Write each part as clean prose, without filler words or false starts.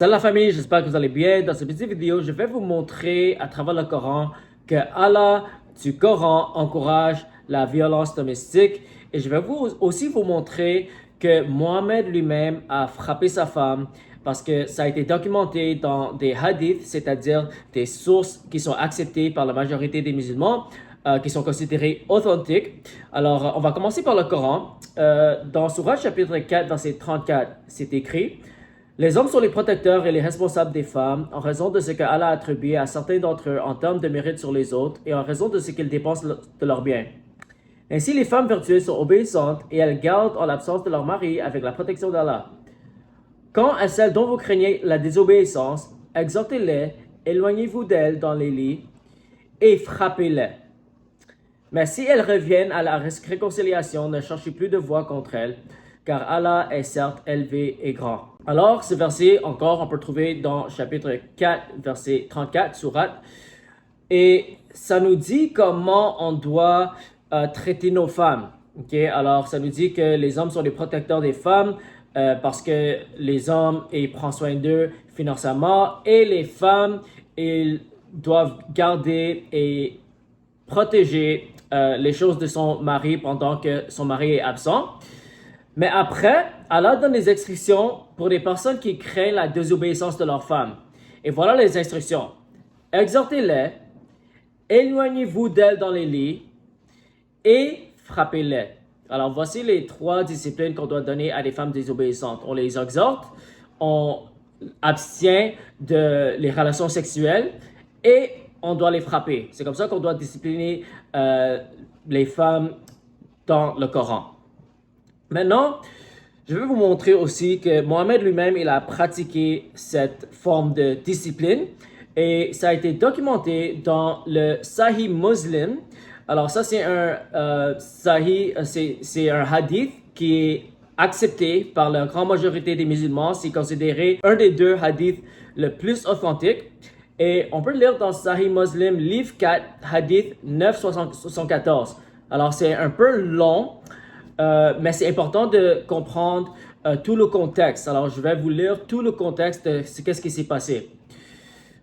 Salut la famille, j'espère que vous allez bien. Dans cette petite vidéo, je vais vous montrer à travers le Coran que Allah du Coran encourage la violence domestique. Et je vais aussi vous montrer que Mohammed lui-même a frappé sa femme parce que ça a été documenté dans des hadiths, c'est-à-dire des sources qui sont acceptées par la majorité des musulmans, qui sont considérées authentiques. Alors, on va commencer par le Coran. Dans Surah chapitre 4, verset 34, c'est écrit: les hommes sont les protecteurs et les responsables des femmes en raison de ce que Allah a attribué à certains d'entre eux en termes de mérite sur les autres et en raison de ce qu'ils dépensent de leurs biens. Ainsi, les femmes vertueuses sont obéissantes et elles gardent en l'absence de leur mari avec la protection d'Allah. Quant à celles dont vous craignez la désobéissance, exhortez-les, éloignez-vous d'elles dans les lits et frappez-les. Mais si elles reviennent à la réconciliation, ne cherchez plus de voie contre elles, car Allah est certes élevé et grand. Alors, ce verset, encore, on peut le trouver dans chapitre 4, verset 34, sourate. Et ça nous dit comment on doit traiter nos femmes. Okay? Alors, ça nous dit que les hommes sont les protecteurs des femmes parce que les hommes, ils prennent soin d'eux financièrement et les femmes, ils doivent garder et protéger les choses de son mari pendant que son mari est absent. Mais après, Allah donne des instructions pour les personnes qui craignent la désobéissance de leurs femmes. Et voilà les instructions. Exhortez-les, éloignez-vous d'elles dans les lits et frappez-les. Alors voici les 3 disciplines qu'on doit donner à des femmes désobéissantes. On les exhorte, on abstient de les relations sexuelles et on doit les frapper. C'est comme ça qu'on doit discipliner les femmes dans le Coran. Maintenant, je vais vous montrer aussi que Mohammed lui-même, il a pratiqué cette forme de discipline et ça a été documenté dans le Sahih Muslim. Alors ça, c'est un Sahih, c'est un hadith qui est accepté par la grande majorité des musulmans. C'est considéré un des 2 hadiths le plus authentiques. Et on peut le lire dans Sahih Muslim, livre 4, hadith 974. Alors c'est un peu long. Mais c'est important de comprendre tout le contexte. Alors, je vais vous lire tout le contexte de qu'est-ce qui s'est passé.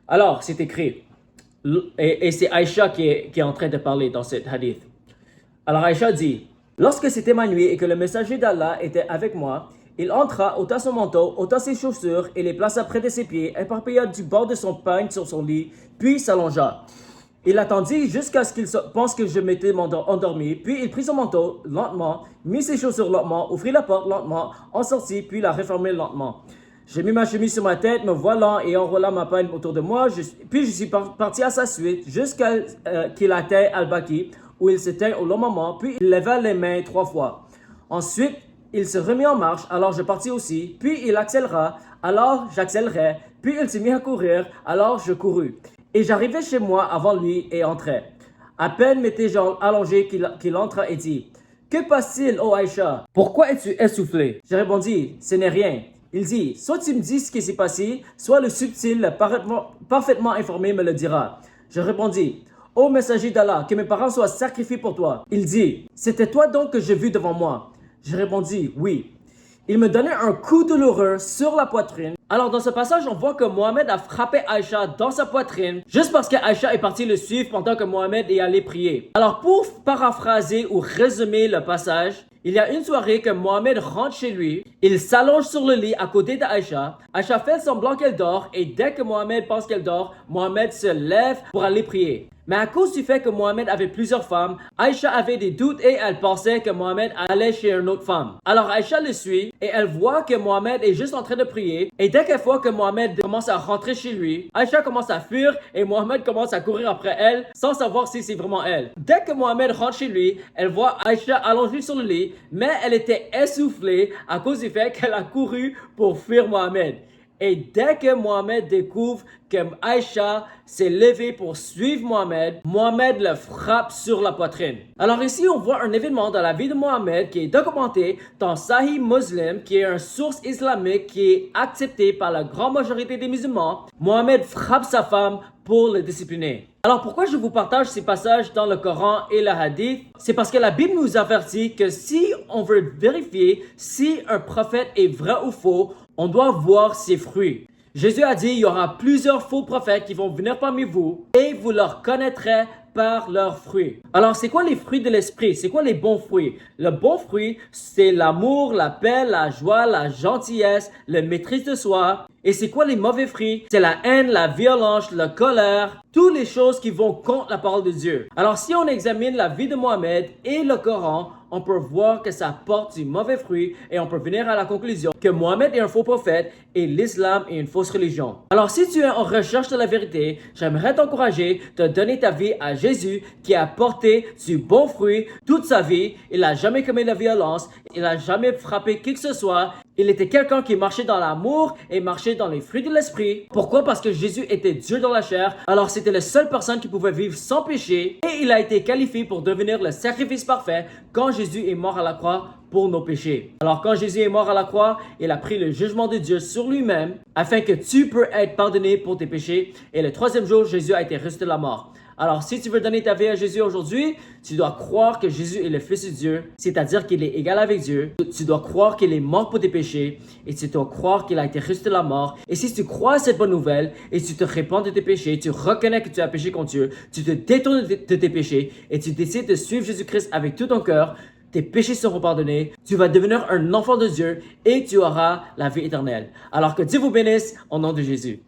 Alors, c'est écrit, et c'est Aïcha qui est en train de parler dans cet hadith. Alors, Aïcha dit: lorsque c'était ma nuit et que le messager d'Allah était avec moi, il entra, ôta son manteau, ôta ses chaussures et les plaça près de ses pieds, éparpilla du bord de son pagne sur son lit, puis s'allongea. Il attendit jusqu'à ce qu'il pense que je m'étais endormi, puis il prit son manteau lentement, mit ses chaussures lentement, ouvrit la porte lentement, en sortit, puis la refermait lentement. J'ai mis ma chemise sur ma tête, me voilant et enrola ma pagne autour de moi, puis je suis parti à sa suite jusqu'à qu'il atteigne Al-Baqi, où il s'éteint au long moment, puis il leva les mains 3 fois. Ensuite, il se remit en marche, alors je partis aussi, puis il accéléra, alors j'accélérai, puis il se mit à courir, alors je courus. Et j'arrivai chez moi avant lui et entrai. À peine m'étais-je allongé qu'il entra et dit: que passe-t-il, ô Aïcha? Pourquoi es-tu essoufflé? Je répondis: ce n'est rien. Il dit: soit tu me dis ce qui s'est passé, soit le subtil, parfaitement informé me le dira. Je répondis: ô messager d'Allah, que mes parents soient sacrifiés pour toi. Il dit: c'était toi donc que j'ai vu devant moi. Je répondis: oui. Il me donnait un coup douloureux sur la poitrine. Alors dans ce passage, on voit que Mohammed a frappé Aïcha dans sa poitrine juste parce que Aïcha est partie le suivre pendant que Mohammed est allé prier. Alors pour paraphraser ou résumer le passage, il y a une soirée que Mohammed rentre chez lui, il s'allonge sur le lit à côté d'Aïcha. Aïcha fait semblant qu'elle dort et dès que Mohammed pense qu'elle dort, Mohammed se lève pour aller prier. Mais à cause du fait que Mohammed avait plusieurs femmes, Aïcha avait des doutes et elle pensait que Mohammed allait chez une autre femme. Alors Aïcha le suit et elle voit que Mohammed est juste en train de prier. Et dès qu'elle voit que Mohammed commence à rentrer chez lui, Aïcha commence à fuir et Mohammed commence à courir après elle sans savoir si c'est vraiment elle. Dès que Mohammed rentre chez lui, elle voit Aïcha allongée sur le lit, mais elle était essoufflée à cause du fait qu'elle a couru pour fuir Mohammed. Et dès que Mohammed découvre que Aïcha s'est levée pour suivre Mohammed, Mohammed le frappe sur la poitrine. Alors ici, on voit un événement dans la vie de Mohammed qui est documenté dans Sahih Muslim, qui est une source islamique qui est acceptée par la grande majorité des musulmans. Mohammed frappe sa femme pour le discipliner. Alors pourquoi je vous partage ces passages dans le Coran et le Hadith? C'est parce que la Bible nous avertit que si on veut vérifier si un prophète est vrai ou faux, on doit voir ses fruits. Jésus a dit, il y aura plusieurs faux prophètes qui vont venir parmi vous et vous leur connaîtrez par leurs fruits. Alors, c'est quoi les fruits de l'esprit? C'est quoi les bons fruits? Le bon fruit, c'est l'amour, la paix, la joie, la gentillesse, la maîtrise de soi. Et c'est quoi les mauvais fruits? C'est la haine, la violence, la colère, toutes les choses qui vont contre la parole de Dieu. Alors, si on examine la vie de Mohammed et le Coran, on peut voir que ça porte du mauvais fruit et on peut venir à la conclusion que Mohammed est un faux prophète et l'islam est une fausse religion. Alors, si tu es en recherche de la vérité, j'aimerais t'encourager de donner ta vie à Jésus qui a porté du bon fruit toute sa vie. Il n'a jamais commis la violence, il n'a jamais frappé qui que ce soit. Il était quelqu'un qui marchait dans l'amour et marchait dans les fruits de l'esprit. Pourquoi? Parce que Jésus était Dieu dans la chair. Alors c'était la seule personne qui pouvait vivre sans péché. Et il a été qualifié pour devenir le sacrifice parfait quand Jésus est mort à la croix pour nos péchés. Alors quand Jésus est mort à la croix, il a pris le jugement de Dieu sur lui-même afin que tu peux être pardonné pour tes péchés. Et le troisième jour, Jésus a été ressuscité de la mort. Alors, si tu veux donner ta vie à Jésus aujourd'hui, tu dois croire que Jésus est le Fils de Dieu, c'est-à-dire qu'il est égal avec Dieu. Tu dois croire qu'il est mort pour tes péchés et tu dois croire qu'il a été ressuscité de la mort. Et si tu crois à cette bonne nouvelle et tu te répands de tes péchés, tu reconnais que tu as péché contre Dieu, tu te détournes de tes péchés et tu décides de suivre Jésus-Christ avec tout ton cœur, tes péchés seront pardonnés, tu vas devenir un enfant de Dieu et tu auras la vie éternelle. Alors que Dieu vous bénisse au nom de Jésus.